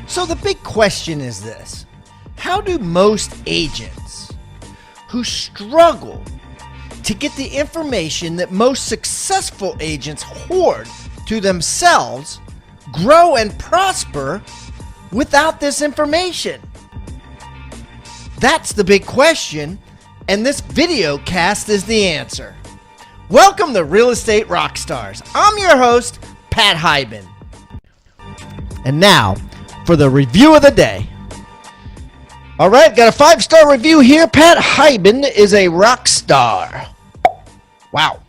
So the big question is this: how do most agents who struggle to get the information that most successful agents hoard to themselves grow and prosper without this information? That's the big question, and this video cast is the answer. Welcome to Real Estate Rockstars. I'm your host, Pat Hiban. And now, for the review of the day. All right, got a 5-star review here. Pat Hiban is a rock star. Wow.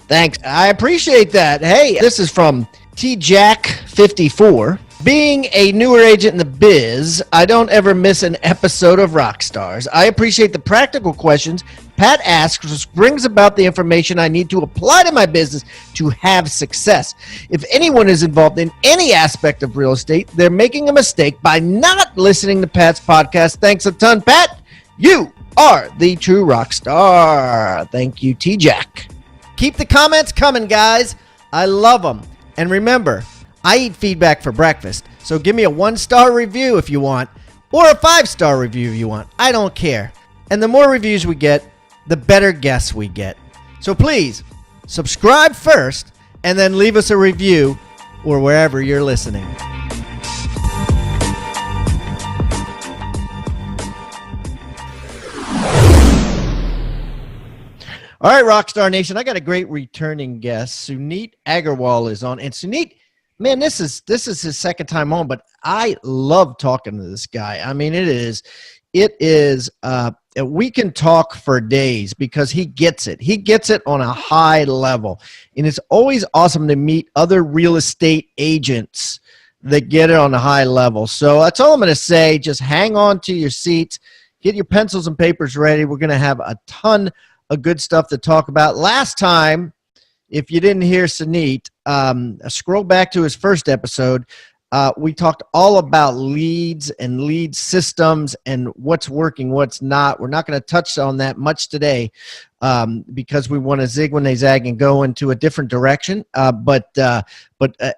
Thanks. I appreciate that. Hey, this is from TJack54. Being a newer agent in the biz, I don't ever miss an episode of Rockstars. I appreciate the practical questions Pat asks, which brings about the information I need to apply to my business to have success. If anyone is involved in any aspect of real estate, they're making a mistake by not listening to Pat's podcast. Thanks a ton, Pat. You are the true rock star. Thank you, T-Jack. Keep the comments coming, guys. I love them. And remember, I eat feedback for breakfast, so give me a 1-star review if you want, or a 5-star review if you want. I don't care. And the more reviews we get, the better guests we get. So please, subscribe first, and then leave us a review or wherever you're listening. All right, Rockstar Nation, I got a great returning guest. Suneet Agarwal is on. And Suneet, man, this is his second time on, but I love talking to this guy. I mean, it is we can talk for days because he gets it. He gets it on a high level. And it's always awesome to meet other real estate agents that get it on a high level. So that's all I'm going to say. Just hang on to your seats. Get your pencils and papers ready. We're going to have a ton of good stuff to talk about. Last time, if you didn't hear Suneet, scroll back to his first episode. We talked all about leads and lead systems and what's working, what's not. We're not going to touch on that much today because we want to zig when they zag and go into a different direction. But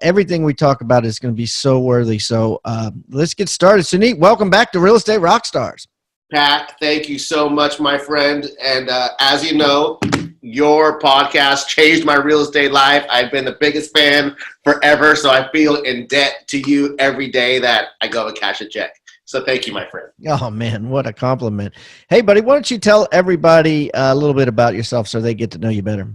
everything we talk about is going to be so worthy. So let's get started. Suneet, welcome back to Real Estate Rockstars. Pat, thank you so much, my friend. And as you know, your podcast changed my real estate life. I've been the biggest fan forever, so I feel in debt to you every day that I go and cash a check. So thank you, my friend. Oh, man, what a compliment. Hey, buddy, why don't you tell everybody a little bit about yourself so they get to know you better?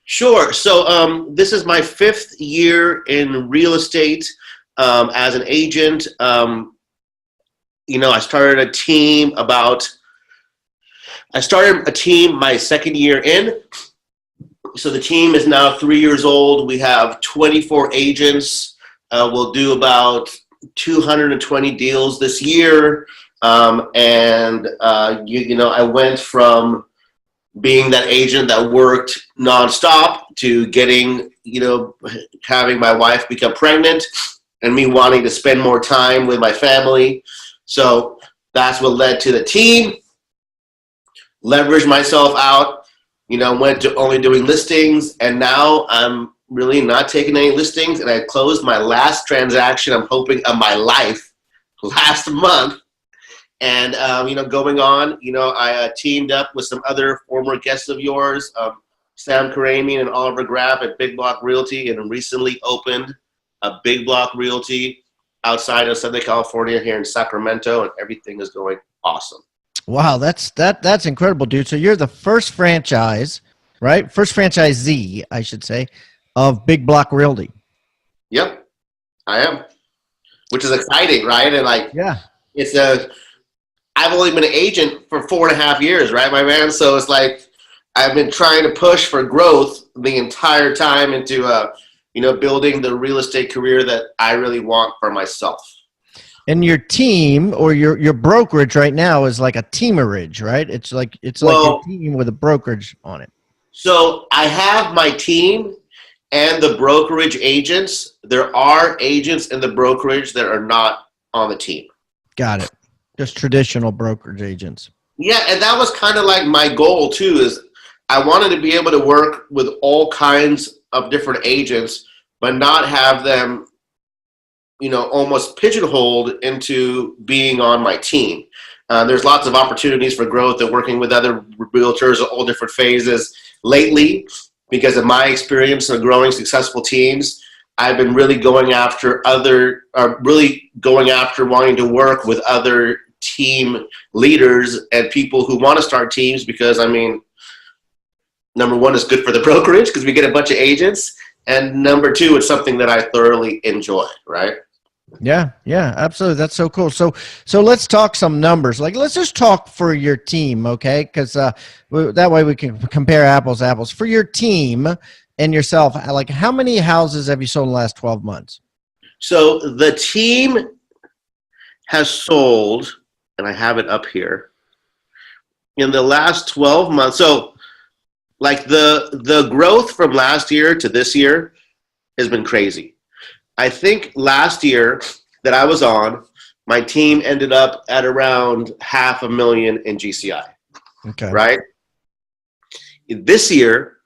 Sure. So this is my 5th year in real estate as an agent. I started a team my second year in. So the team is now 3 years old. We have 24 agents. We'll do about 220 deals this year. I went from being that agent that worked nonstop to getting, having my wife become pregnant and me wanting to spend more time with my family. So that's what led to the team. Leveraged myself out, went to only doing listings, and now I'm really not taking any listings, and I closed my last transaction, I'm hoping, of my life last month. And, going on, I teamed up with some other former guests of yours, Sam Karamian and Oliver Graff at Big Block Realty, and recently opened a Big Block Realty outside of Southern California here in Sacramento, and everything is going awesome. Wow, that's incredible, dude. So you're the first franchise, right? First franchisee, I should say, of Big Block Realty. Yep, I am, which is exciting, right? And I've only been an agent for 4.5 years, right, my man? So it's like I've been trying to push for growth the entire time into building the real estate career that I really want for myself. And your team or your brokerage right now is like a teamerage, right? It's like a team with a brokerage on it. So I have my team and the brokerage agents. There are agents in the brokerage that are not on the team. Got it. Just traditional brokerage agents. Yeah, and that was kind of like my goal too, is I wanted to be able to work with all kinds of different agents, but not have them almost pigeonholed into being on my team. There's lots of opportunities for growth and working with other realtors at all different phases. Lately, because of my experience of growing successful teams, I've been really going after wanting to work with other team leaders and people who want to start teams, because number one, it's good for the brokerage because we get a bunch of agents, and number two, it's something that I thoroughly enjoy, right? Yeah, absolutely. That's so cool. So let's talk some numbers. Like, let's just talk for your team, okay? Because that way we can compare apples to apples. For your team and yourself, like, how many houses have you sold in the last 12 months? So the team has sold, and I have it up here, in the last 12 months. So, like, the growth from last year to this year has been crazy. I think last year that I was on, my team ended up at around $500,000 in GCI. Okay. Right? This year,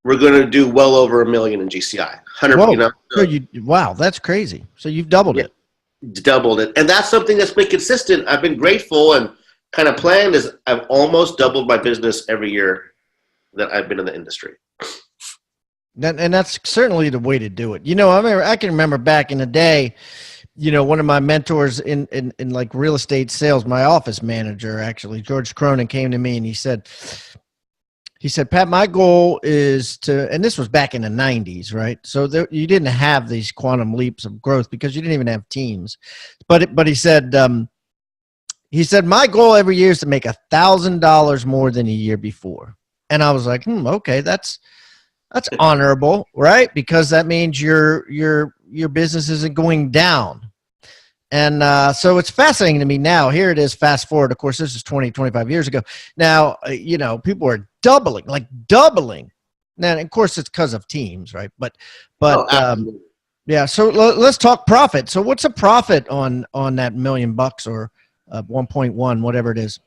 we're going to do well over $1 million in GCI. 100. Wow, that's crazy. So you've doubled it. Doubled it, and that's something that's been consistent. I've been grateful and kind of planned. Is I've almost doubled my business every year that I've been in the industry. And that's certainly the way to do it. I can remember back in the day, one of my mentors in like real estate sales, my office manager, actually, George Cronin, came to me and he said, Pat, my goal is to, and this was back in the 90s, right? So you didn't have these quantum leaps of growth because you didn't even have teams. But he said, my goal every year is to make $1,000 more than a year before. And I was like, okay, that's honorable, right? Because that means your business isn't going down. And so it's fascinating to me now. Here it is, fast forward. Of course, this is 20, 25 years ago. Now, people are doubling. Now, of course, it's because of teams, right? But yeah. So let's talk profit. So what's a profit on that $1 million or 1.1, whatever it is?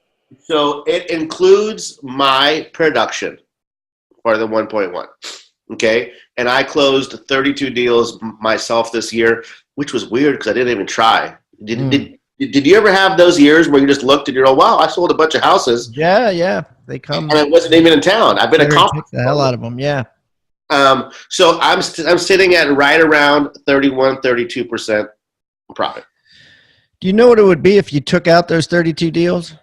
So it includes my production for the 1.1. Okay. And I closed 32 deals myself this year, which was weird because I didn't even try. Did you ever have those years where you just looked and you're like, wow, I sold a bunch of houses? Yeah. They come. And I wasn't even in town. I've been a conference. The hell out of them. Yeah. So I'm sitting at right around 32% profit. Do you know what it would be if you took out those 32 deals?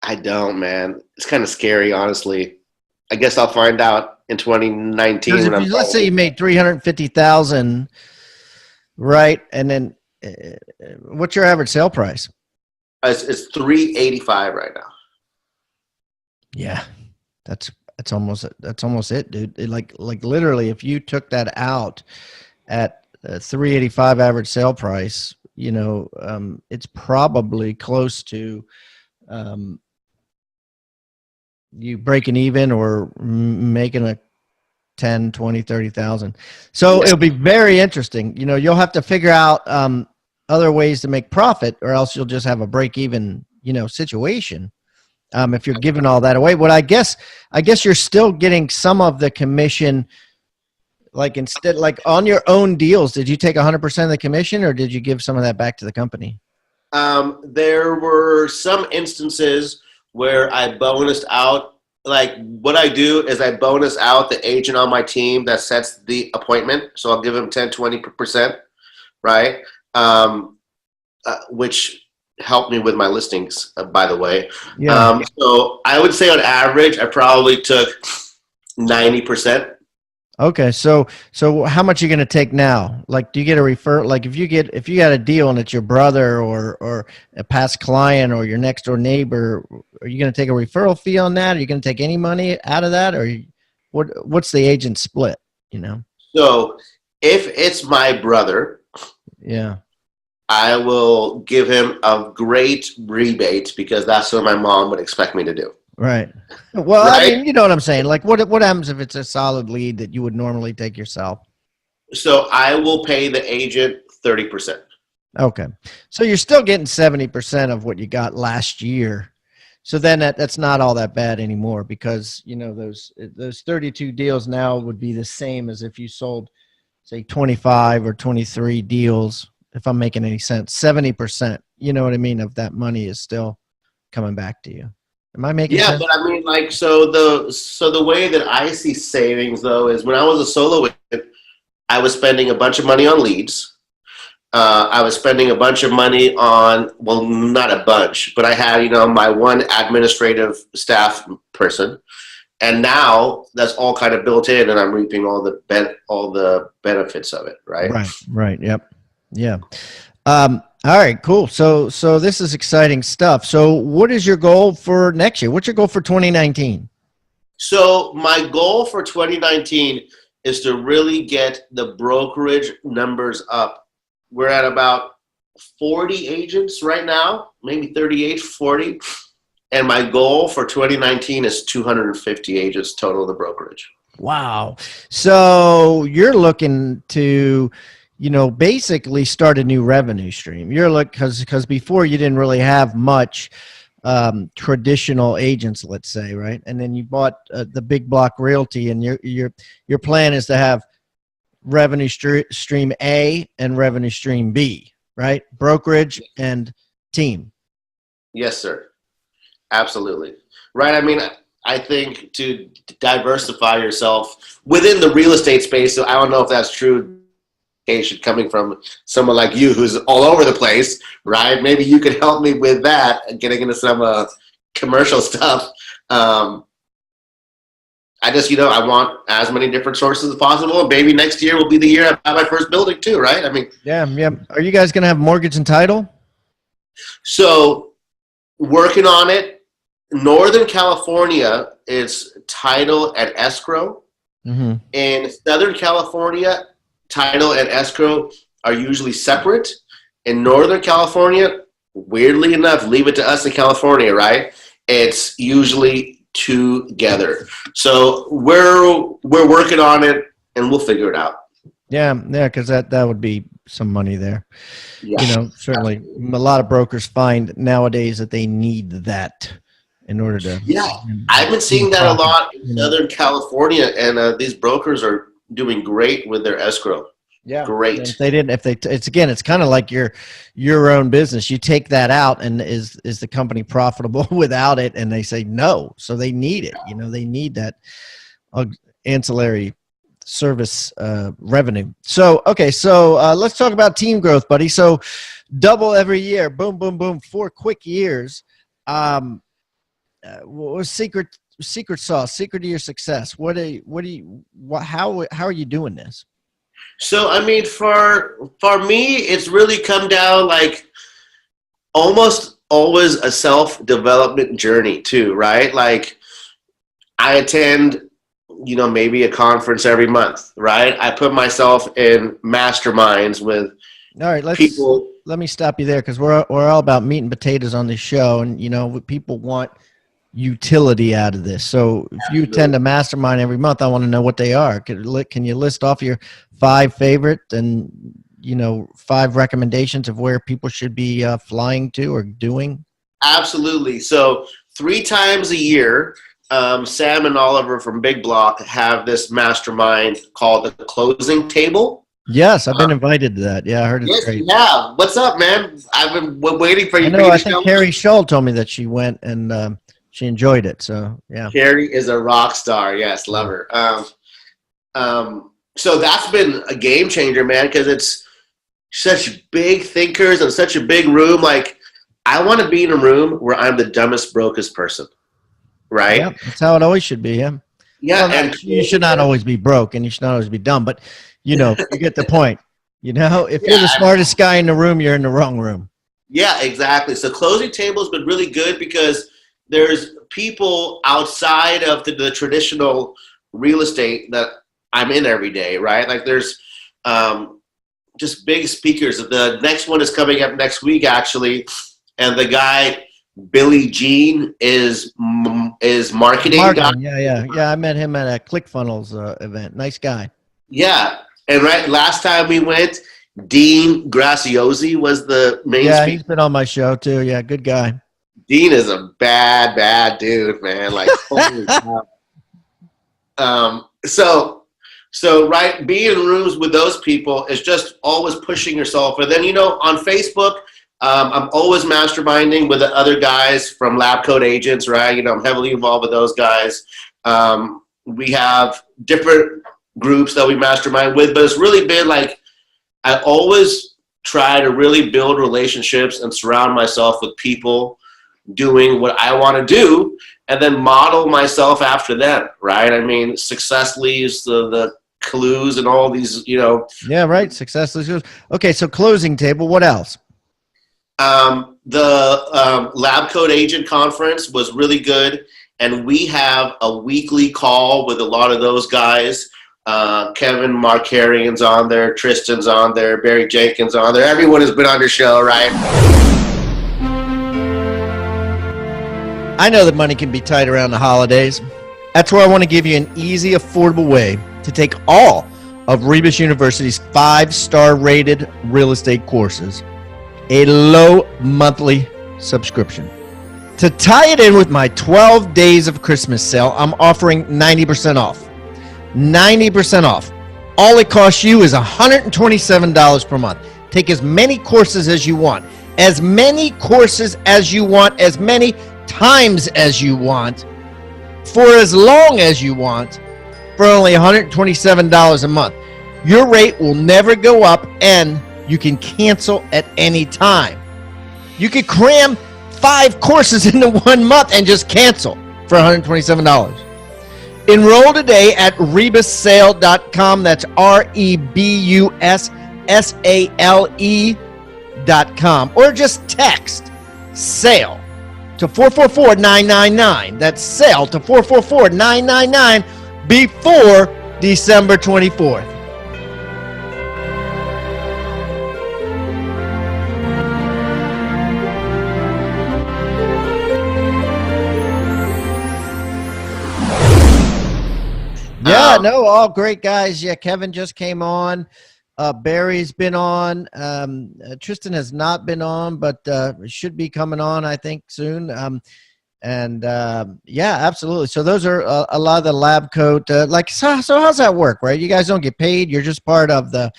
I don't, man. It's kind of scary, honestly. I guess I'll find out in 2019. Let's say you made $350,000, right? And then what's your average sale price? It's $385 right now. Yeah, that's almost it, dude. Like literally, if you took that out at $385 average sale price, it's probably close to you breaking even or making a 10, 20, 30,000. So it'll be very interesting. You'll have to figure out other ways to make profit, or else you'll just have a break even, situation. If you're giving all that away, I guess you're still getting some of the commission. Like on your own deals, did you take 100% of the commission, or did you give some of that back to the company? There were some instances where I bonused out. Like, what I do is I bonus out the agent on my team that sets the appointment. So I'll give him 10, 20%, right? Which helped me with my listings, by the way. Yeah. So I would say on average, I probably took 90%. Okay. So how much are you going to take now? Like, do you get a refer? Like, if you got a deal and it's your brother or a past client or your next door neighbor, are you going to take a referral fee on that? Are you going to take any money out of that, or what's the agent split? So if it's my brother, yeah, I will give him a great rebate because that's what my mom would expect me to do. Right. Well, right? I mean, you know what I'm saying? Like, what happens if it's a solid lead that you would normally take yourself? So I will pay the agent 30%. Okay. So you're still getting 70% of what you got last year. So then that's not all that bad anymore, because, those 32 deals now would be the same as if you sold, say, 25 or 23 deals if I'm making any sense. 70%, you know what I mean, of that money is still coming back to you. Am I making sense? But I mean, like, so the way that I see savings though is when I was a solo agent, I was spending a bunch of money on leads. I was spending a bunch of money on, well, not a bunch, but I had, you know, my one administrative staff person, and now that's all kind of built in, and I'm reaping all the benefits of it, right? Right. Yep. Yeah. All right, cool. So this is exciting stuff. So what is your goal for next year? What's your goal for 2019? So my goal for 2019 is to really get the brokerage numbers up. We're at about 40 agents right now, maybe 38, 40. And my goal for 2019 is 250 agents total of the brokerage. Wow. So you're looking to, you know, basically start a new revenue stream. You're because before you didn't really have much traditional agents, let's say, right? And then you bought the Big Block Realty, and your plan is to have revenue stream A and revenue stream B, right? Brokerage and team. Yes, sir. Absolutely. Right. I mean, I think to diversify yourself within the real estate space, so I don't know if that's true coming from someone like you who's all over the place, right? Maybe you could help me with that, getting into some commercial stuff. I just, you know, I want as many different sources as possible. And maybe next year will be the year I buy my first building too, right? I mean, yeah. Are you guys going to have mortgage and title? So working on it. Northern California is title and escrow. Mm-hmm. In Southern California, title and escrow are usually separate. In Northern California, weirdly enough, leave it to us in California, right? It's usually together. So we're working on it, and we'll figure it out. Yeah, because that would be some money there. Yeah. You know, certainly a lot of brokers find nowadays that they need that in order to. Yeah, I've been seeing that a lot in Southern California, and these brokers are doing great with their escrow. Yeah, great. It's kind of like your own business. You take that out, and is the company profitable without it? And they say no, so they need it. You know, they need that ancillary service revenue. So okay, let's talk about team growth, buddy. So double every year, boom, boom, boom, 4 quick years. What was secret sauce? Secret to your success? How are you doing this? So, I mean, for me, it's really come down like almost always a self-development journey too, right? Like I attend, you know, maybe a conference every month, right? I put myself in masterminds with people. Let me stop you there, because we're all about meat and potatoes on this show, and you know, people want utility out of this. So if you attend a mastermind every month, I want to know what they are. Can you list off your 5 favorite and, you know, 5 recommendations of where people should be flying to or doing? Absolutely. So 3 times a year, Sam and Oliver from Big Block have this mastermind called the Closing Table. Yes, I've been invited to that. Yeah, I heard it's great. Yeah. What's up, man? I've been waiting for you. I think Carrie Shull told me that she went and she enjoyed it. So yeah. Carrie is a rock star. Yes, love her. So that's been a game changer, man, because it's such big thinkers and such a big room. Like I want to be in a room where I'm the dumbest, brokest person. Right? Yeah, that's how it always should be. Yeah. Yeah. Well, and you should not always be broke, and you should not always be dumb, but you know, you get the point. You know, if you're the smartest guy in the room, you're in the wrong room. Yeah, exactly. So Closing Table has been really good because there's people outside of the traditional real estate that I'm in every day, right? Like there's just big speakers. The next one is coming up next week, actually, and the guy Billy Jean is marketing guy. Yeah. I met him at a ClickFunnels event. Nice guy. Yeah, and last time we went, Dean Graziosi was the main speaker. He's been on my show too. Yeah, good guy. Dean is a bad dude, man. Like, holy cow. So, right, being in rooms with those people is just always pushing yourself. And then, on Facebook, I'm always masterminding with the other guys from Lab Coat Agents, right? I'm heavily involved with those guys. We have different groups that we mastermind with, but it's really been like I always try to really build relationships and surround myself with people doing what I want to do and then model myself after them, right? I mean, success leaves the clues and all these, Yeah, right. Success leaves. Okay, so closing table. What else? The Lab Coat Agent Conference was really good, and we have a weekly call with a lot of those guys. Kevin Markarian's on there, Tristan's on there, Barry Jenkins on there. Everyone has been on your show, right? I know that money can be tight around the holidays. That's where I want to give you an easy, affordable way to take all of Rebus University's 5-star rated real estate courses. A low monthly subscription. To tie it in with my 12 days of Christmas sale, I'm offering 90% off. 90% off. All it costs you is $127 per month. Take as many courses as you want. As many courses as you want. As many times as you want. For as long as you want. For only $127 a month. Your rate will never go up, and you can cancel at any time. You could cram 5 courses into 1 month and just cancel for $127. Enroll today at rebussale.com. That's REBUSSALE.com. Or just text SALE to 444-999. That's SALE to 444-999 before December 24th. Yeah, no, all great guys. Yeah, Kevin just came on. Barry's been on. Tristan has not been on, but should be coming on, I think, soon. Yeah, absolutely. So those are a lot of the lab coat. So how's that work, right? You guys don't get paid. You're just part of the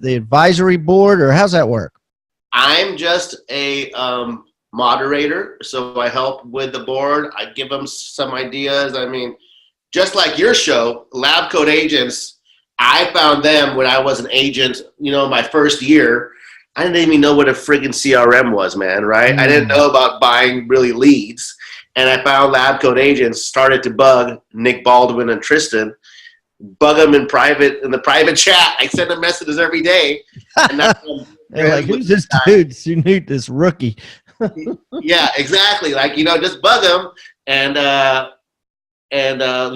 advisory board, or how's that work? I'm just a moderator, so I help with the board. I give them some ideas. I mean, just like your show, Lab Coat Agents, I found them when I was an agent, my first year. I didn't even know what a friggin' CRM was, man, right? I didn't know about buying really leads. And I found Lab Coat Agents, started to bug Nick Baldwin and Tristan, bug them in the private chat. I send them messages every day. And that's they're like, who's this dude, Suneet, this rookie? Yeah, exactly. Like, just bug them and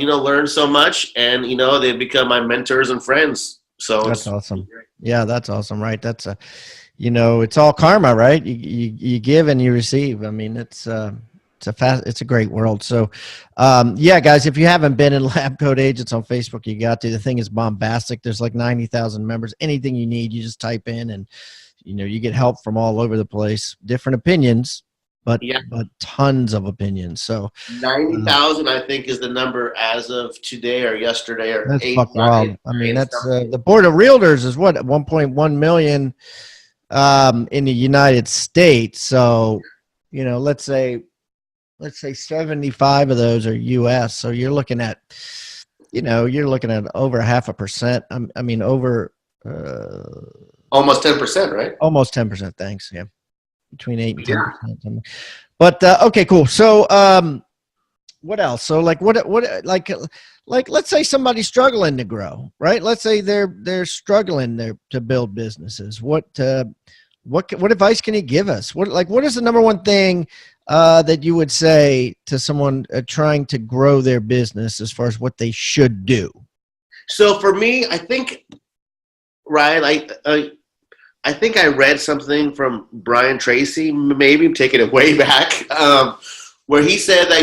learn so much, and they become my mentors and friends. So that's awesome. Yeah, that's awesome, right? That's it's all karma, right? You give and you receive. I mean, it's a great world. So yeah, guys, if you haven't been in Lab Coat Agents on Facebook, you got to. The thing is bombastic. There's like 90,000 members. Anything you need, you just type in, and you get help from all over the place, different opinions. But tons of opinions. So 90,000, I think, is the number as of today or yesterday or that's fuck wild. I mean, that's the board of realtors is what 1.1 million in the United States. So let's say 75 of those are U.S. So you're looking at over 0.5%. I mean, over almost 10%, right? Almost 10%. Thanks. Yeah. Between 8 and 10%. But okay, cool. So what else? So like let's say somebody's struggling to grow, right? Let's say they're struggling to build businesses. What advice can you give us? What is the number one thing that you would say to someone trying to grow their business as far as what they should do? So for me, I think, right, I think I read something from Brian Tracy, maybe taking it way back, where he said that,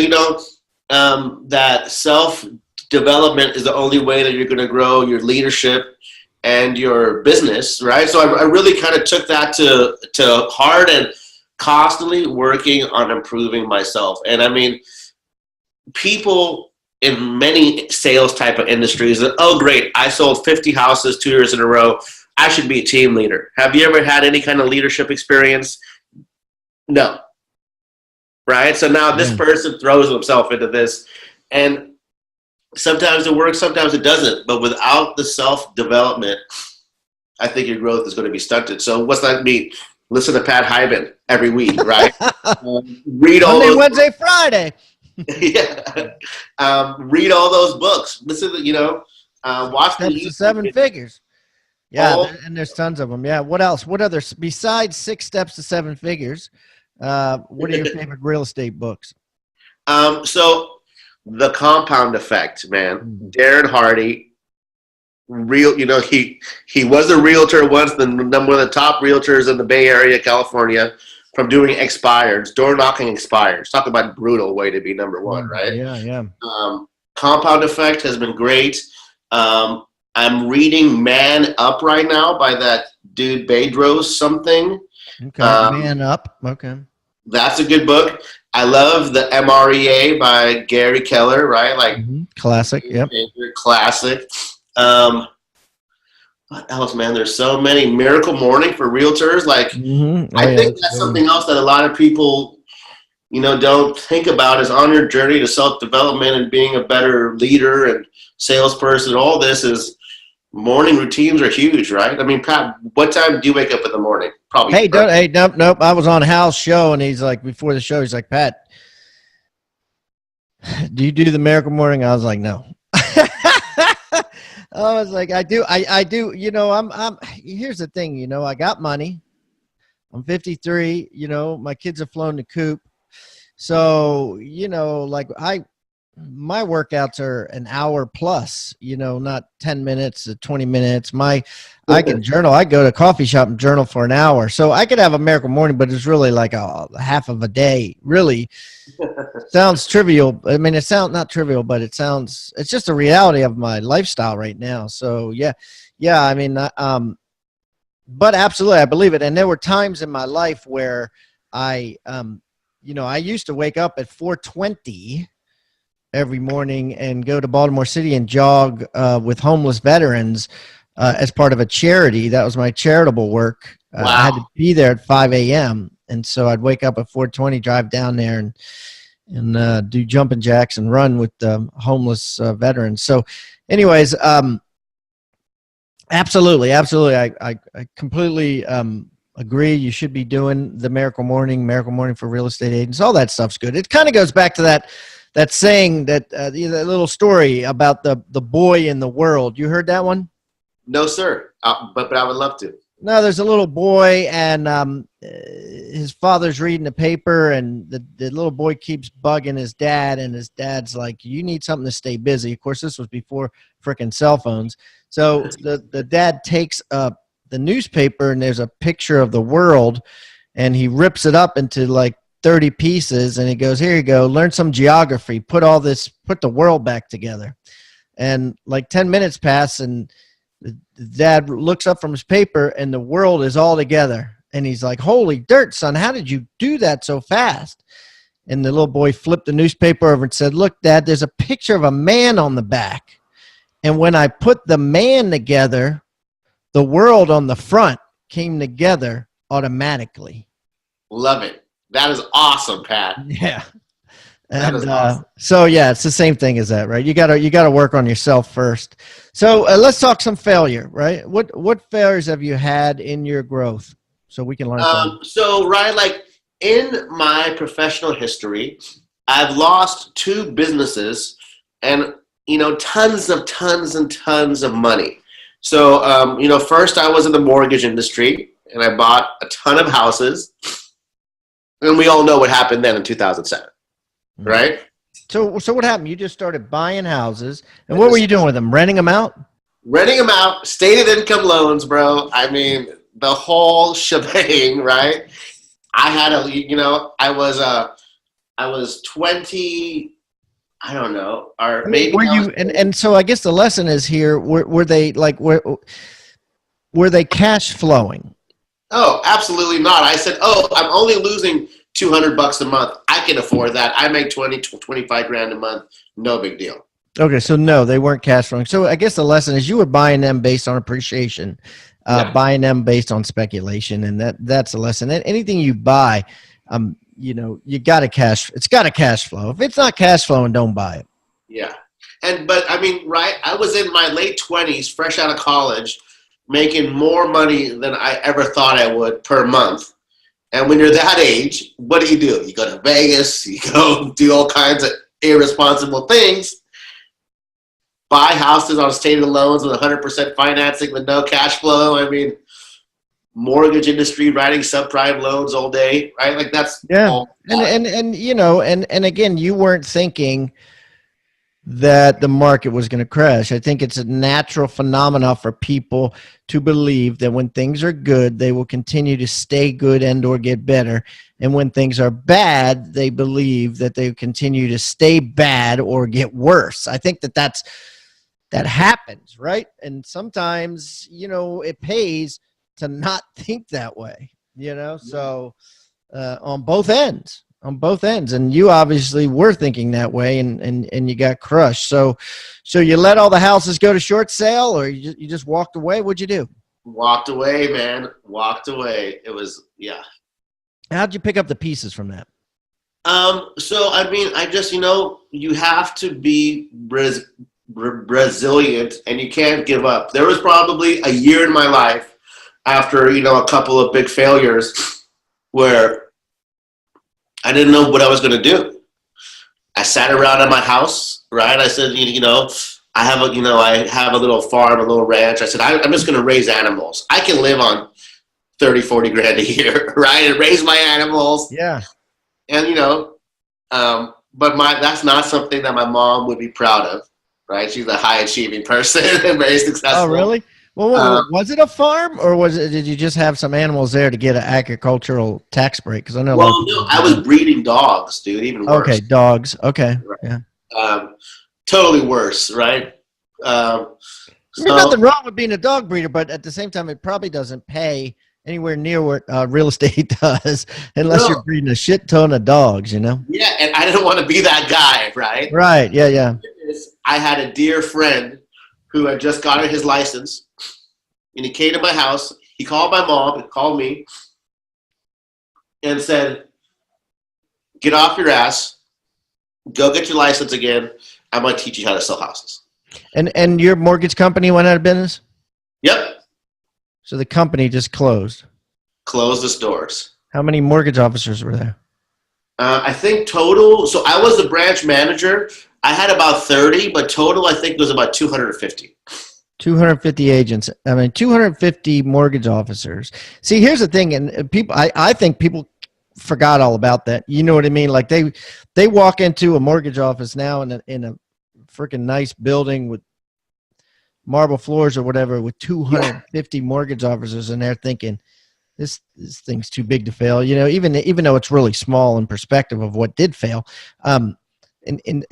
that self-development is the only way that you're going to grow your leadership and your business, right? So I really kind of took that to heart and constantly working on improving myself. And I mean, people in many sales type of industries that, oh, great, I sold 50 houses 2 years in a row. I should be a team leader. Have you ever had any kind of leadership experience? No. Right? So now this person throws himself into this, and sometimes it works, sometimes it doesn't. But without the self-development, I think your growth is going to be stunted. So what's that mean? Listen to Pat Hyben every week, right? Read all Monday, those Wednesday, Friday. yeah. Read all those books. Listen to, watch Steps the to 7 figures. Yeah, and there's tons of them. Yeah. What else? What others besides 6 Steps to 7 Figures? What are your favorite real estate books? So The Compound Effect, man. Darren Hardy, he was a realtor once, one of the top realtors in the Bay Area, California, from doing expireds, door knocking expireds. Talk about brutal way to be number one, right? Yeah. Compound Effect has been great. I'm reading Man Up right now by that dude Bedros something. Okay, Man Up. Okay. That's a good book. I love the MREA by Gary Keller, right? Like classic. Yep. Classic. What else, man? There's so many. Miracle Morning for realtors. Like, I think that's something else that a lot of people, don't think about is on your journey to self-development and being a better leader and salesperson. All this is morning routines are huge, right? I mean, Pat, what time do you wake up in the morning? Probably. Hey, nope. I was on a house show, and he's like, before the show, he's like, Pat, do you do the Miracle Morning? I was like, no. I was like, I do. I'm here's the thing, I got money. I'm 53, my kids have flown the coop. So, my workouts are an hour plus, not 10 minutes, 20 minutes. I can journal. I go to a coffee shop and journal for an hour. So I could have a Miracle Morning, but it's really like a half of a day. Really sounds trivial. I mean, it sounds not trivial, but it's just a reality of my lifestyle right now. So yeah. I mean, but absolutely, I believe it. And there were times in my life where I used to wake up at 4:20 every morning and go to Baltimore City and jog with homeless veterans as part of a charity. That was my charitable work. Wow. I had to be there at 5 a.m. And so I'd wake up at 4:20, drive down there and do jumping jacks and run with homeless veterans. So anyways, absolutely. I completely agree. You should be doing the Miracle Morning for real estate agents. All that stuff's good. It kind of goes back to that saying, that little story about the boy in the world. You heard that one? No, sir. But I would love to. No, there's a little boy, and his father's reading the paper, and the little boy keeps bugging his dad, and his dad's like, you need something to stay busy. Of course, this was before frickin' cell phones. So the dad takes the newspaper, and there's a picture of the world, and he rips it up into like 30 pieces, and he goes, here you go, learn some geography, put the world back together. And like 10 minutes pass, and the dad looks up from his paper, and the world is all together. And he's like, holy dirt, son, how did you do that so fast? And the little boy flipped the newspaper over and said, look, Dad, there's a picture of a man on the back. And when I put the man together, the world on the front came together automatically. Love it. That is awesome, Pat. Yeah. And awesome. So yeah, it's the same thing as that, right? You gotta work on yourself first. So let's talk some failure, right? What failures have you had in your growth, so we can learn from? So Ryan, like in my professional history, I've lost 2 businesses, and tons of money. So first I was in the mortgage industry, and I bought a ton of houses, and we all know what happened then in 2007. Right. So what happened? You just started buying houses, and what were you doing with them? Renting them out? Renting them out, stated income loans, bro. I mean, the whole shebang, right? I had I was 20, I don't know, or maybe. Were you? And so I guess the lesson is here. Were they cash flowing? Oh, absolutely not. I said, I'm only losing $200 a month. I can afford that. I make 20, 25 grand a month. No big deal. Okay, so no, they weren't cash flowing. So I guess the lesson is you were buying them based on appreciation, Yeah. buying them based on speculation, and that's a lesson. And anything you buy, you got to cash. It's got to cash flow. If it's not cash flowing, don't buy it. Yeah. But I mean, right, I was in my late 20s, fresh out of college, making more money than I ever thought I would per month. And when you're that age, what do? You go to Vegas, you go do all kinds of irresponsible things, buy houses on stated loans with 100% financing with no cash flow. I mean, mortgage industry writing subprime loans all day, right? Like that's all. And again, you weren't thinking that the market was going to crash. I think it's a natural phenomena for people to believe that when things are good, they will continue to stay good and or get better. And when things are bad, they believe that they continue to stay bad or get worse. I think that happens, right? And sometimes, it pays to not think that way, so on both ends. And you obviously were thinking that way, and you got crushed. So you let all the houses go to short sale, or you just walked away? What'd you do? Walked away, man. Walked away. It was, yeah. How'd you pick up the pieces from that? So I mean, I just, you have to be resilient, and you can't give up. There was probably a year in my life after, a couple of big failures where I didn't know what I was going to do. I sat around at my house, right? I said, I have a little farm, a little ranch. I said, I'm just going to raise animals. I can live on 30, 40 grand a year, right? And raise my animals. Yeah. And, but that's not something that my mom would be proud of, right? She's a high achieving person and very successful. Oh, really? Well, was it a farm, or did you just have some animals there to get an agricultural tax break? Because I know. No, I was breeding dogs, dude. Even worse. Okay, dogs. Okay, right. Yeah. Totally worse, right? There's nothing wrong with being a dog breeder, but at the same time, it probably doesn't pay anywhere near what real estate does, unless you're breeding a shit ton of dogs. Yeah, and I didn't want to be that guy, right? Right. Yeah. I had a dear friend who had just gotten his license. And he came to my house. He called my mom, he called me, and said, "Get off your ass. Go get your license again. I'm going to teach you how to sell houses." And your mortgage company went out of business? Yep. So the company just closed? Closed its doors. How many mortgage officers were there? I think total, so I was the branch manager. I had about 30, but total I think it was about 250. 250 agents. I mean, 250 mortgage officers. See, here's the thing, and people, I think people forgot all about that. You know what I mean? Like they walk into a mortgage office now in a freaking nice building with marble floors or whatever, with 250 mortgage officers in there, thinking this thing's too big to fail. Even though it's really small in perspective of what did fail. And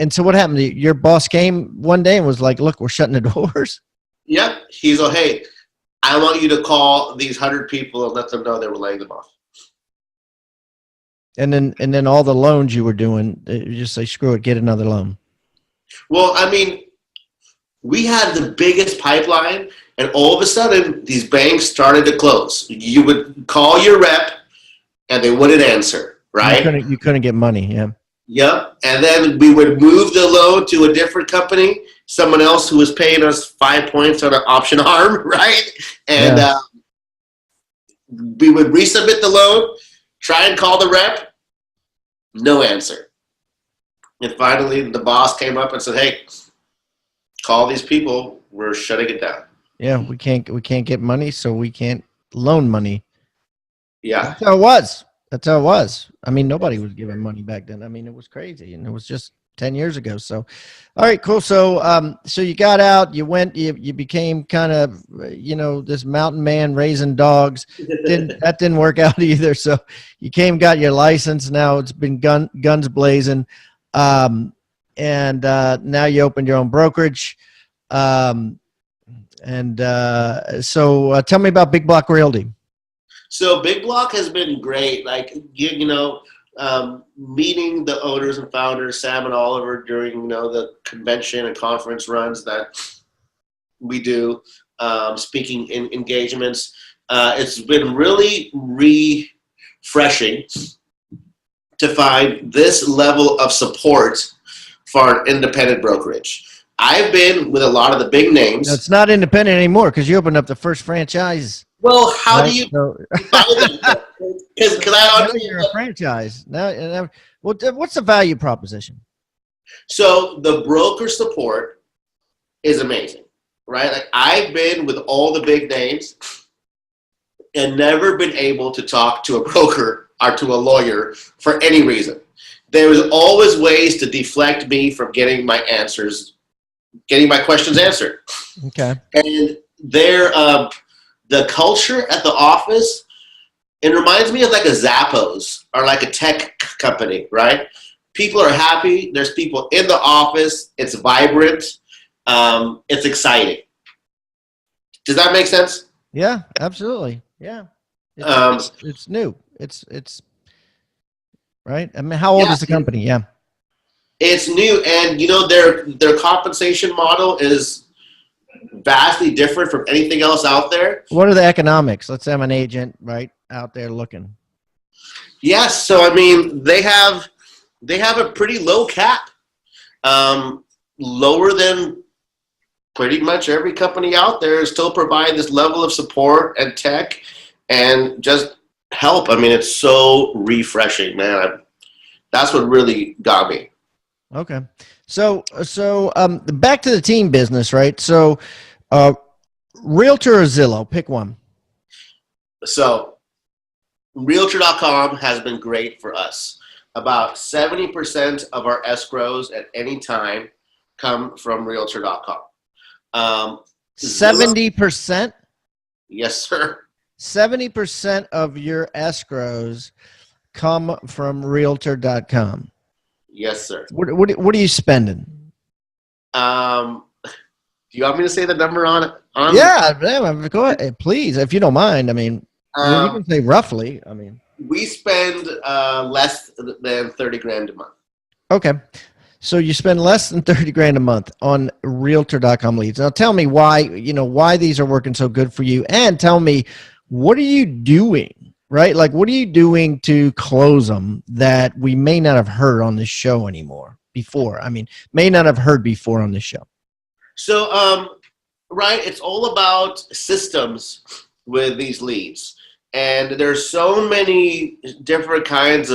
so what happened? Your boss came one day and was like, "Look, we're shutting the doors." Yep. He's like, "Hey, I want you to call these 100 people and let them know they were laying them off." And then all the loans you were doing, you just say, "Screw it, get another loan." Well, I mean, we had the biggest pipeline, and all of a sudden, these banks started to close. You would call your rep, and they wouldn't answer, right? You couldn't get money, yeah. Yep. And then we would move the loan to a different company, someone else who was paying us 5 points on an option arm, right? And we would resubmit the loan, try and call the rep, no answer. And finally, the boss came up and said, "Hey, call these people. We're shutting it down." Yeah, we can't get money, so we can't loan money. Yeah. That's how it was. I mean, nobody was giving money back then. I mean, it was crazy, and it was just 10 years ago. So, all right, cool. So, so you got out, you became kind of, this mountain man raising dogs. That didn't work out either. So you got your license. Now it's been guns blazing. And now you opened your own brokerage. So tell me about Big Block Realty. So Big Block has been great. Like, meeting the owners and founders, Sam and Oliver, during the convention and conference runs that we do, speaking in engagements. It's been really refreshing to find this level of support for an independent brokerage. I've been with a lot of the big names. No, it's not independent anymore because you opened up the first franchise. Well, how right? do you define that? Because I don't. You're a franchise now. What's the value proposition? So the broker support is amazing, right? Like I've been with all the big names and never been able to talk to a broker or to a lawyer for any reason. There was always ways to deflect me from getting my questions answered. Okay. And the culture at the office, it reminds me of like a Zappos or like a tech company, right? People are happy. There's people in the office. It's vibrant. It's exciting. Does that make sense? Yeah, absolutely. Yeah. It's new. It's right. I mean, how old is the company? Yeah. It's new, and their compensation model is vastly different from anything else out there. What are the economics? Let's say I'm an agent right out there looking. Yes, so I mean they have a pretty low cap, lower than pretty much every company out there. Still provide this level of support and tech and just help. I mean, it's so refreshing, man. That's what really got me. Okay. So back to the team business, right? So Realtor or Zillow, pick one. So Realtor.com has been great for us. About 70% of our escrows at any time come from Realtor.com. 70%? Yes, sir. 70% of your escrows come from Realtor.com. Yes, sir. What are you spending? Do you want me to say the number on it? Yeah, go ahead, please, if you don't mind. I mean, you can say roughly. I mean, we spend less than 30 grand a month. Okay, so you spend less than 30 grand a month on Realtor.com leads. Now, tell me why these are working so good for you, and tell me what are you doing. Right? Like, what are you doing to close them that we may not have heard on this show before? I mean, may not have heard before on this show. So, right, it's all about systems with these leads. And there's so many different kinds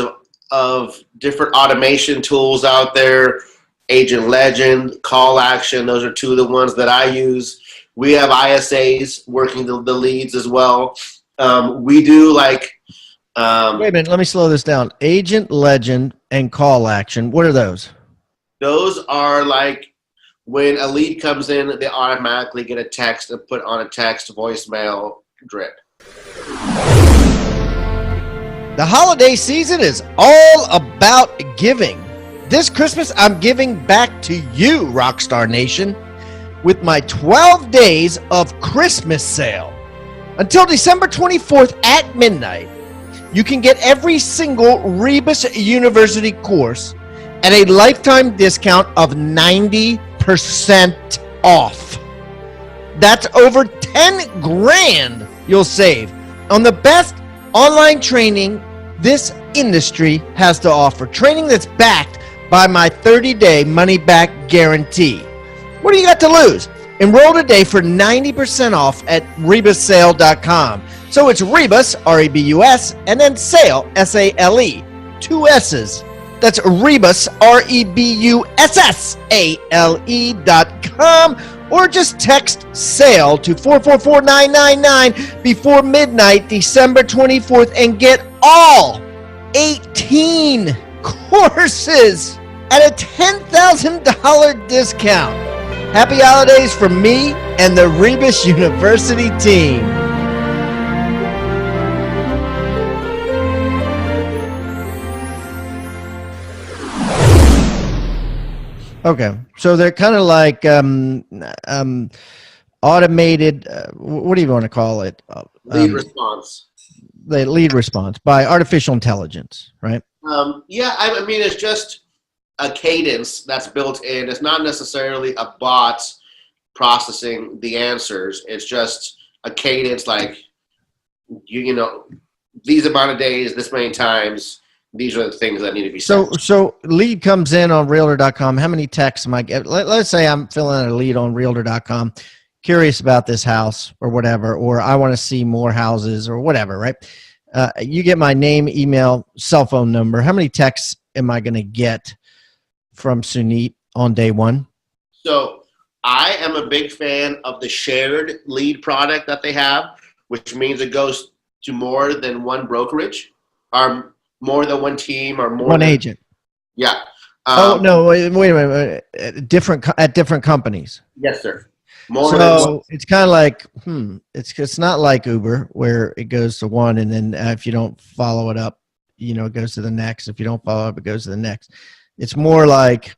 of different automation tools out there. Agent Legend, Call Action, those are two of the ones that I use. We have ISAs working the leads as well. We do like wait a minute, let me slow this down. Agent Legend and Call Action, what are those? Those are like when a lead comes in, they automatically get a text and put on a text voicemail drip. The holiday season is all about giving. This Christmas, I'm giving back to you, Rockstar Nation, with my 12 days of Christmas sale. Until December 24th at midnight, you can get every single Rebus University course at a lifetime discount of 90% off. That's over 10 grand you'll save on the best online training this industry has to offer. Training that's backed by my 30-day money-back guarantee. What do you got to lose? Enroll today for 90% off at rebussale.com. So it's Rebus, R-E-B-U-S, and then Sale, S-A-L-E, 2 S's. That's Rebus, REBUSSALE.com, or just text SALE to 444-999 before midnight, December 24th, and get all 18 courses at a $10,000 discount. Happy holidays from me and the Rebus University team. Okay, so they're kind of like automated. What do you want to call it? Lead response. The lead response by artificial intelligence, right? Yeah, I mean, it's just a cadence that's built in. It's not necessarily a bot processing the answers. It's just a cadence like you know these amount of days, this many times. These are the things that need to be sent. So lead comes in on realtor.com. How many texts am I get? Let's say I'm filling out a lead on realtor.com, curious about this house or whatever, or I want to see more houses or whatever, right? You get my name, email, cell phone number. How many texts am I going to get from Suneet on day one? So I am a big fan of the shared lead product that they have, which means it goes to more than one brokerage, or more than one team, or more One than agent. yeah. Oh no! Wait a minute. At different companies. Yes, sir. More than one. So it's kind of like, it's not like Uber where it goes to one and then if you don't follow it up, it goes to the next. If you don't follow up, it goes to the next. It's more like,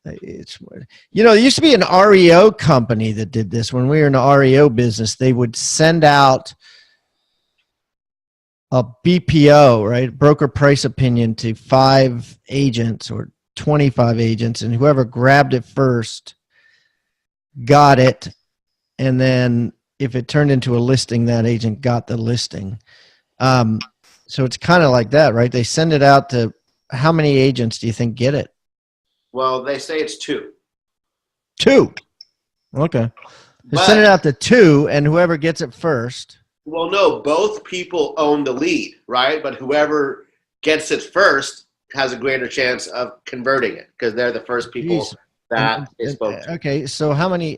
it's, there used to be an REO company that did this. When we were in the REO business, they would send out a BPO, right? Broker price opinion to 5 agents or 25 agents, and whoever grabbed it first got it, and then if it turned into a listing, that agent got the listing. So it's kind of like that, right? They send it out to how many agents do you think get it? Well, they say it's 2. 2. Okay. They send it out to 2, and whoever gets it first. Well, no, both people own the lead, right? But whoever gets it first has a greater chance of converting it because they're the first people that is spoke to. Okay, so how many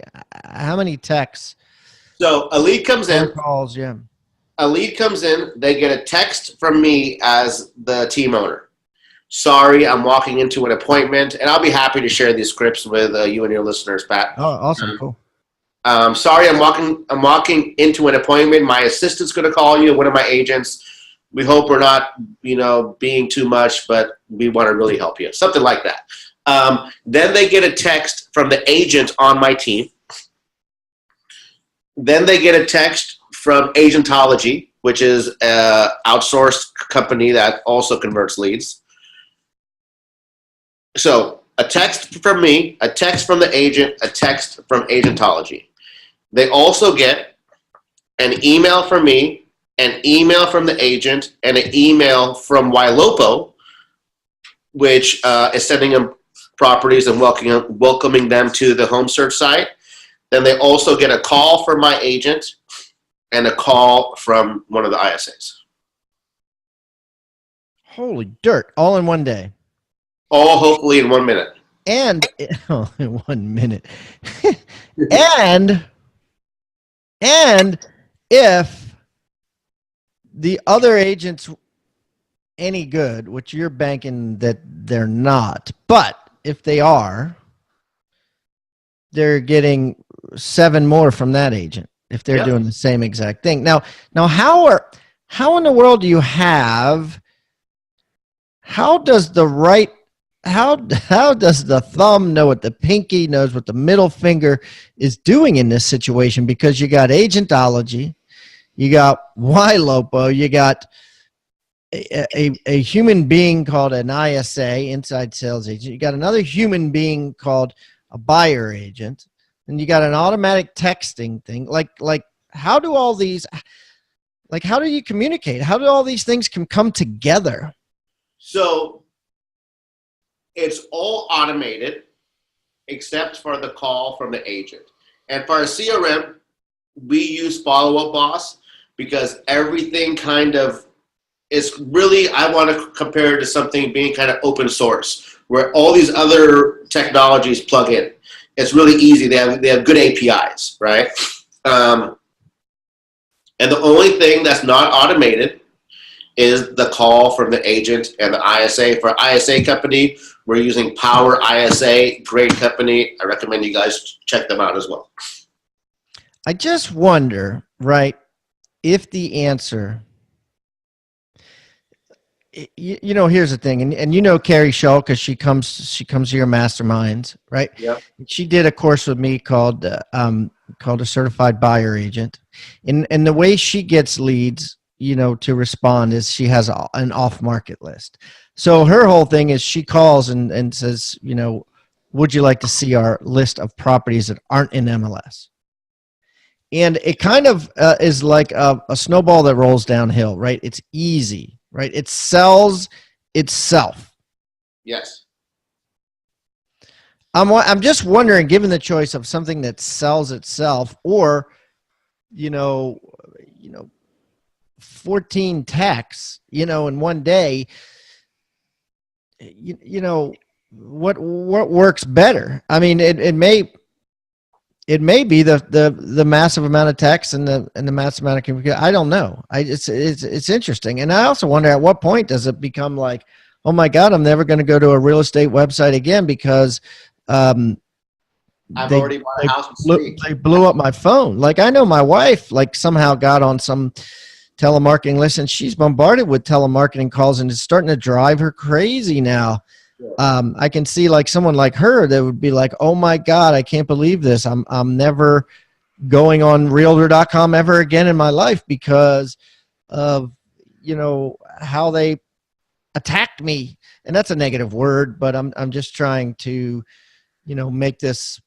texts? So a lead comes in. Calls, yeah. A lead comes in. They get a text from me as the team owner. Sorry, I'm walking into an appointment, and I'll be happy to share these scripts with you and your listeners, Pat. Oh, awesome, cool. Sorry, I'm walking into an appointment. My assistant's going to call you, one of my agents. We hope we're not, being too much, but we want to really help you. Something like that. Then they get a text from the agent on my team. Then they get a text from Agentology, which is an outsourced company that also converts leads. So a text from me, a text from the agent, a text from Agentology. They also get an email from me, an email from the agent, and an email from Ylopo, which is sending them properties and welcoming them to the home search site. Then they also get a call from my agent and a call from one of the ISAs. Holy dirt, all in one day. All hopefully in 1 minute. And in 1 minute. and if the other agents any good, which you're banking that they're not, but if they are, they're getting 7 more from that agent if they're doing the same exact thing. Now how in the world do you have, how does the thumb know what the pinky knows, what the middle finger is doing in this situation? Because you got Agentology, you got Ylopo, you got a human being called an ISA, inside sales agent. You got another human being called a buyer agent, and you got an automatic texting thing. Like how do all these, how do you communicate? How do all these things can come together? So it's all automated except for the call from the agent. And for our CRM, we use Follow Up Boss because everything kind of is really, I want to compare it to something being kind of open source, where all these other technologies plug in. It's really easy. They have good APIs, right? And the only thing that's not automated is the call from the agent and the ISA. For ISA company, we're using Power ISA, great company. I recommend you guys check them out as well. I just wonder, right, if the answer, here's the thing, and Carrie Shull, because she comes to your masterminds, right? Yeah. She did a course with me called a certified buyer agent, and the way she gets leads, to respond is she has an off market list. So her whole thing is she calls and says, would you like to see our list of properties that aren't in MLS? And it kind of is like a snowball that rolls downhill, right? It's easy, right? It sells itself. Yes. I'm just wondering, given the choice of something that sells itself, or 14 texts, in one day, what works better? I mean, it may be the massive amount of text and the massive amount of communication. I don't know. It's interesting, and I also wonder at what point does it become like, oh my God, I'm never going to go to a real estate website again because I've already bought a house. They blew up my phone. Like, I know my wife somehow got on some telemarketing list, and she's bombarded with telemarketing calls, and it's starting to drive her crazy now. I can see someone like her that would be like, oh my God, I can't believe this. I'm never going on realtor.com ever again in my life because of, how they attacked me. And that's a negative word, but I'm just trying to, make this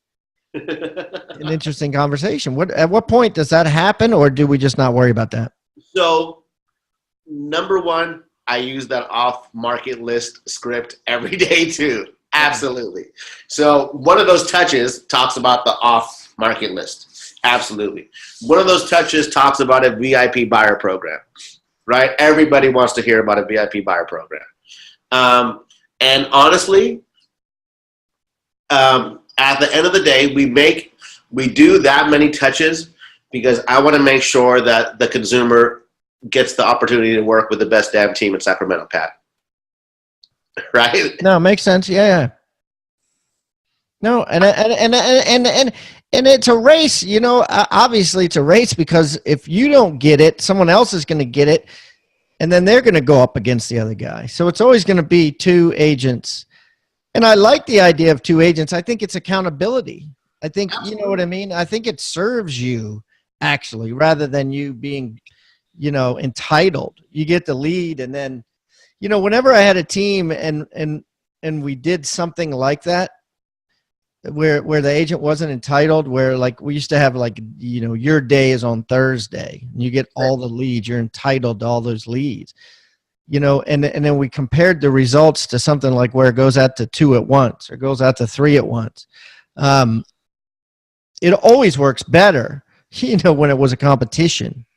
an interesting conversation. At what point does that happen, or do we just not worry about that? So, number one, I use that off-market list script every day too. Absolutely. So one of those touches talks about the off-market list. Absolutely. One of those touches talks about a VIP buyer program, right? Everybody wants to hear about a VIP buyer program. And honestly, at the end of the day, we do that many touches because I want to make sure that the consumer gets the opportunity to work with the best damn team in Sacramento, Pat. Right? No, makes sense. Yeah. No, and it's a race. Obviously it's a race because if you don't get it, someone else is going to get it, and then they're going to go up against the other guy. So it's always going to be two agents. And I like the idea of two agents. I think it's accountability. I think, Absolutely. You know what I mean? I think it serves you actually, rather than you being, entitled. You get the lead, and then, whenever I had a team and we did something like that, where the agent wasn't entitled, where we used to have your day is on Thursday, and you get all the leads, you're entitled to all those leads, and then we compared the results to something like where it goes out to 2 at once or goes out to 3 at once. It always works better, when it was a competition.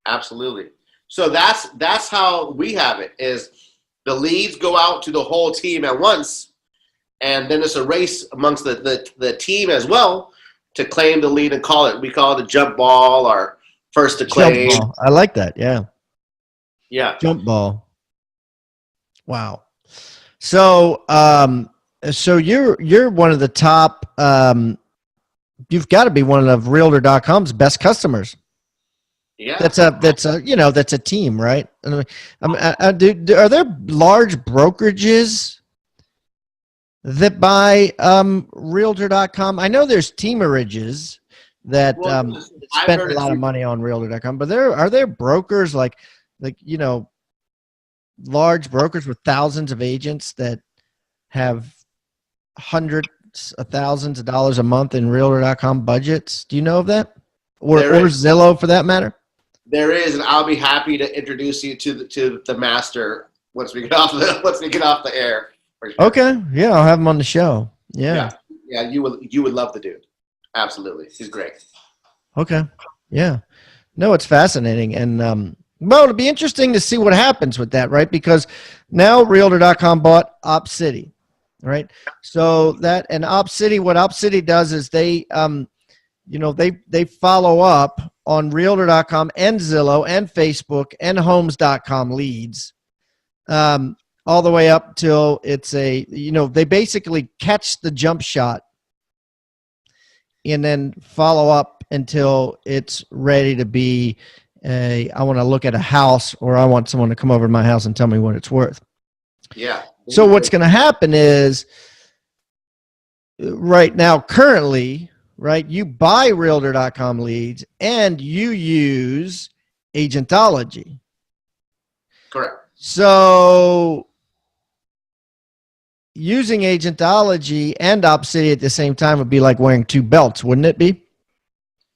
Absolutely. So that's how we have it, is the leads go out to the whole team at once, and then it's a race amongst the team as well to claim the lead and call it. We call it a jump ball or first to claim. Jump ball. I like that. Yeah. Yeah. Jump ball. Wow. So so you're one of the top you've got to be one of realtor.com's best customers. Yeah. That's a team, right? Are there large brokerages that buy realtor.com? I know there's teamerages that spend a lot of money on realtor.com, but are there brokers like large brokers with thousands of agents that have hundreds of thousands of dollars a month in realtor.com budgets? Do you know of that? Or Zillow, for that matter? There is, and I'll be happy to introduce you to the master once we get off the air. Sure. Okay, yeah, I'll have him on the show. Yeah, you would love the dude. Absolutely, he's great. Okay, yeah, no, it's fascinating, and well, it'll be interesting to see what happens with that, right? Because now Realtor.com bought OpCity, right? So that, and OpCity, what OpCity does is they follow up on Realtor.com and Zillow and Facebook and Homes.com leads, all the way up till it's they basically catch the jump shot and then follow up until it's ready to be I want to look at a house, or I want someone to come over to my house and tell me what it's worth. Yeah. So what's going to happen is right now, currently, right, you buy realtor.com leads and you use Agentology. So using agentology and Opcity at the same time would be like wearing two belts, wouldn't it be?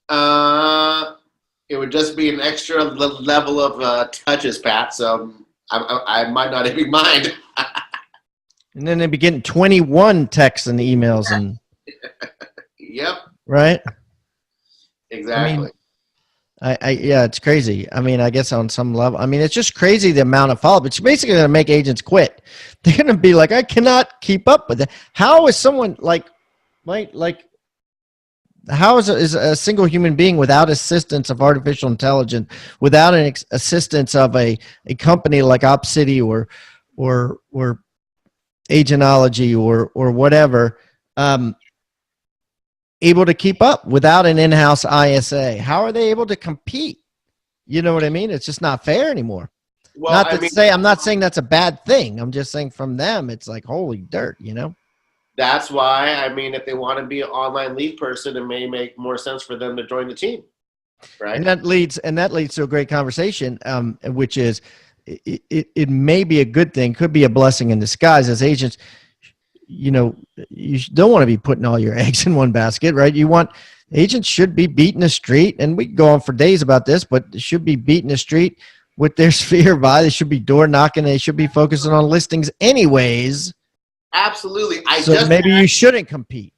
It would just be an extra level of touches, Pat. So I might not even mind. And then they'd be getting 21 texts and emails and Yep, right. I exactly. mean, yeah, it's crazy. I mean, I guess on some level, I mean, it's just crazy the amount of follow-up. It's basically going to make agents quit. They're going to be like, I cannot keep up with it. How is someone like how is a single human being without assistance of artificial intelligence, without an assistance of a company like Opcity or Agentology or whatever, able to keep up without an in-house ISA? How are they able to compete? You know what I mean? It's just not fair anymore. Well, Not to say, I'm not saying that's a bad thing. I'm just saying from them, it's like, holy dirt, you know? that's why, I mean, if they want to be an online lead person, it may make more sense for them to join the team, right? And that leads to a great conversation, which is it may be a good thing, could be a blessing in disguise as agents. You know, you don't want to be putting all your eggs in one basket, right? You want agents should be beating the street, and we can go on for days about this, but they should be beating the street with their sphere by. They should be door knocking. They should be focusing on listings anyways. Absolutely. So maybe you shouldn't compete.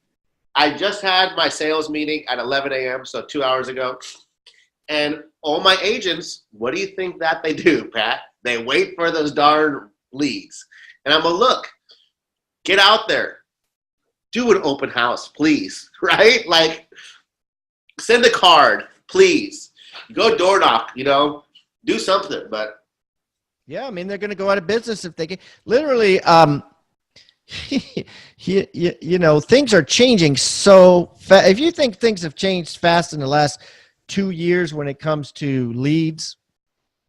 I just had my sales meeting at 11 a.m., so 2 hours ago. And all my agents, what do you think that they do, Pat? They wait for those darn leads. And I'm going to look, get out there, do an open house, please, right? Like, send a card, please. Go door knock, you know, do something. But yeah, I mean, they're going to go out of business if they can. Literally, you know, things are changing so fast. If you think things have changed fast in the last 2 years when it comes to leads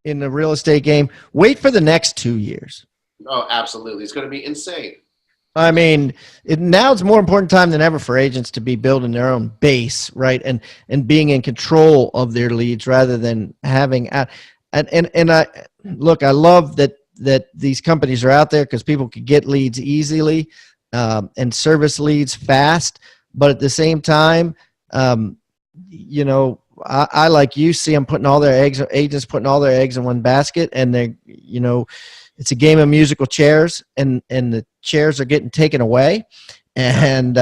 in the real estate game, wait for the next 2 years. oh, absolutely. It's going to be insane. I mean, now it's more important time than ever for agents to be building their own base, right? And being in control of their leads rather than having and I look, I love that these companies are out there because people can get leads easily and service leads fast. But at the same time, you know, I like you see them putting all their eggs, agents putting all their eggs in one basket, and they, you know, it's a game of musical chairs, and the chairs are getting taken away, and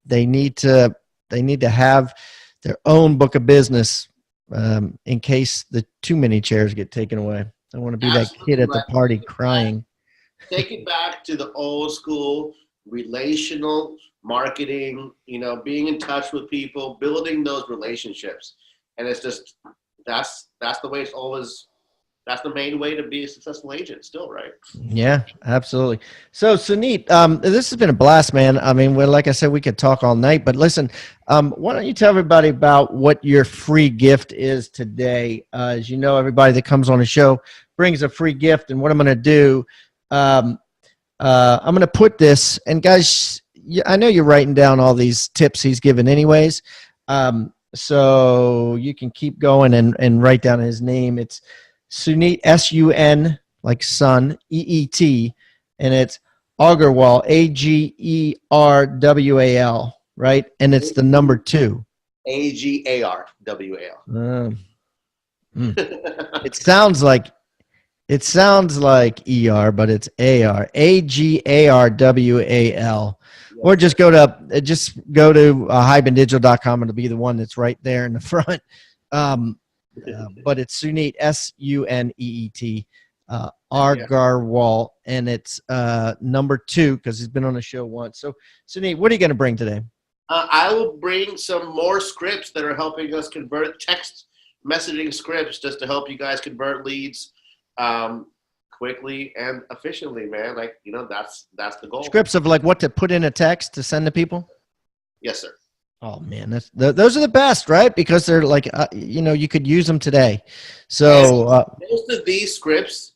they need to have their own book of business in case the too many chairs get taken away. I want to be that kid at the party crying. Take it back to the old school relational marketing, you know, being in touch with people, building those relationships. And it's just, that's the way it's always, that's the main way to be a successful agent still, right? Yeah, absolutely. So Suneet, this has been a blast, man. I mean, well, like I said, we could talk all night, but listen, why don't you tell everybody about what your free gift is today? As you know, everybody that comes on the show brings a free gift, and what I'm going to do, I'm going to put this, and guys, I know you're writing down all these tips he's given anyways, so you can keep going and write down his name. It's Suneet, S-U-N, like sun, E-E-T, and it's Agarwal, A-G-E-R-W-A-L, right? And it's the number 2. A-G-A-R-W-A-L. It sounds like E-R, but it's A-R, A-G-A-R-W-A-L. Or just go to hybendigital.com, and it'll be the one that's right there in the front. But it's Suneet, S-U-N-E-E-T, Agarwal, and it's number 2 because he's been on the show once. So, Suneet, what are you going to bring today? I will bring some more scripts that are helping us convert text messaging scripts just to help you guys convert leads quickly and efficiently, man. Like, you know, that's the goal. Scripts of like what to put in a text to send to people? Yes, sir. Oh man, those are the best, right? Because they're like, you know, you could use them today. So most of these scripts,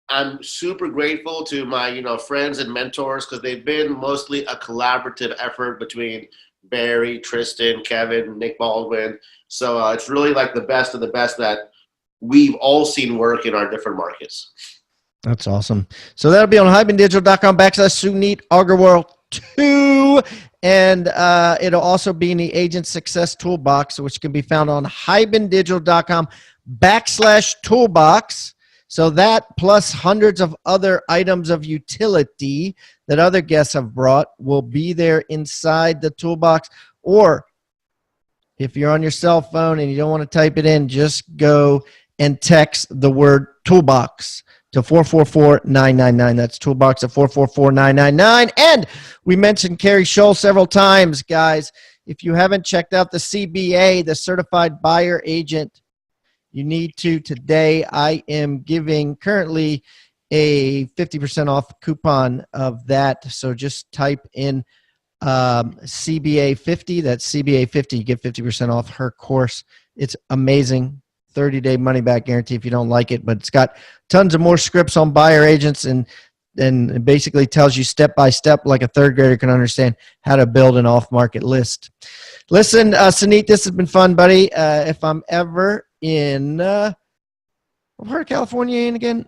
I'm super grateful to my, you know, friends and mentors because they've been mostly a collaborative effort between Barry, Tristan, Kevin, Nick Baldwin. So it's really like the best of the best that we've all seen work in our different markets. That's awesome. So that'll be on hybendigital.com/Suneet Agarwal 2. And it'll also be in the Agent Success Toolbox, which can be found on hybendigital.com/toolbox. So that plus hundreds of other items of utility that other guests have brought will be there inside the toolbox. Or if you're on your cell phone and you don't want to type it in, just go and text the word toolbox to 444-999. That's toolbox at 444-999. And we mentioned Carrie Scholl several times, guys. If you haven't checked out the CBA, the Certified Buyer Agent, you need to today. I am giving currently a 50% off coupon of that. So just type in CBA 50. That's CBA 50. You get 50% off her course. It's amazing. 30-day money-back guarantee if you don't like it, but it's got tons of more scripts on buyer agents and it basically tells you step by step, like a third grader can understand, how to build an off-market list. Listen, Suneet, this has been fun, buddy. If I'm ever in what part of California in again?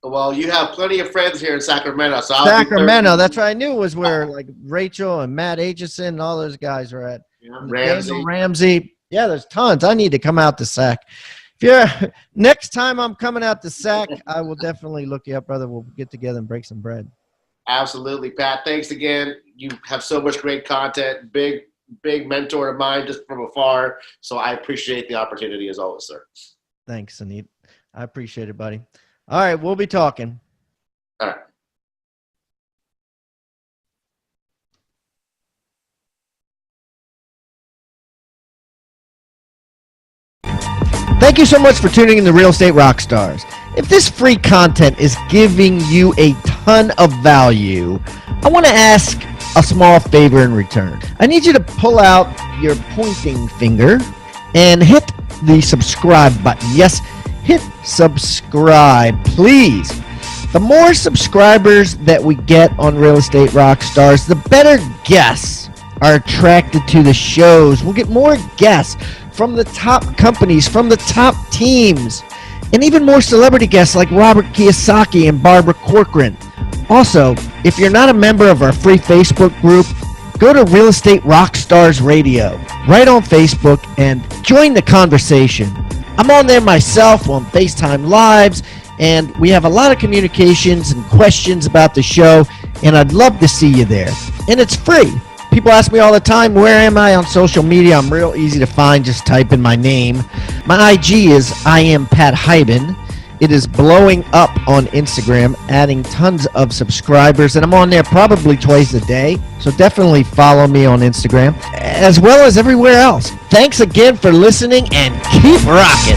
Well, you have plenty of friends here in Sacramento. So Sacramento, that's right. I knew it was where like Rachel and Matt Aitchison and all those guys are at. Yeah, Ramsey. Yeah, there's tons. I need to come out to Sac. If you're next time I'm coming out to Sac, I will definitely look you up, brother. We'll get together and break some bread. Absolutely, Pat. Thanks again. You have so much great content. Big mentor of mine just from afar. So I appreciate the opportunity as always, sir. Thanks, Suneet. I appreciate it, buddy. All right, we'll be talking. All right. Thank you so much for tuning in to Real Estate Rockstars. If this free content is giving you a ton of value, I want to ask a small favor in return. I need you to pull out your pointing finger and hit the subscribe button. Yes, hit subscribe, please. The more subscribers that we get on Real Estate Rockstars, the better guests are attracted to the shows. We'll get more guests from the top companies, from the top teams, and even more celebrity guests like Robert Kiyosaki and Barbara Corcoran. Also, if you're not a member of our free Facebook group, go to Real Estate Rockstars Radio right on Facebook and join the conversation. I'm on there myself on FaceTime Lives, and we have a lot of communications and questions about the show, and I'd love to see you there. And it's free. People ask me all the time, where am I on social media? I'm real easy to find. Just type in my name. My IG is I am Pat Hyben. It is blowing up on Instagram, adding tons of subscribers, and I'm on there probably twice a day. So definitely follow me on Instagram, as well as everywhere else. Thanks again for listening, and keep rocking.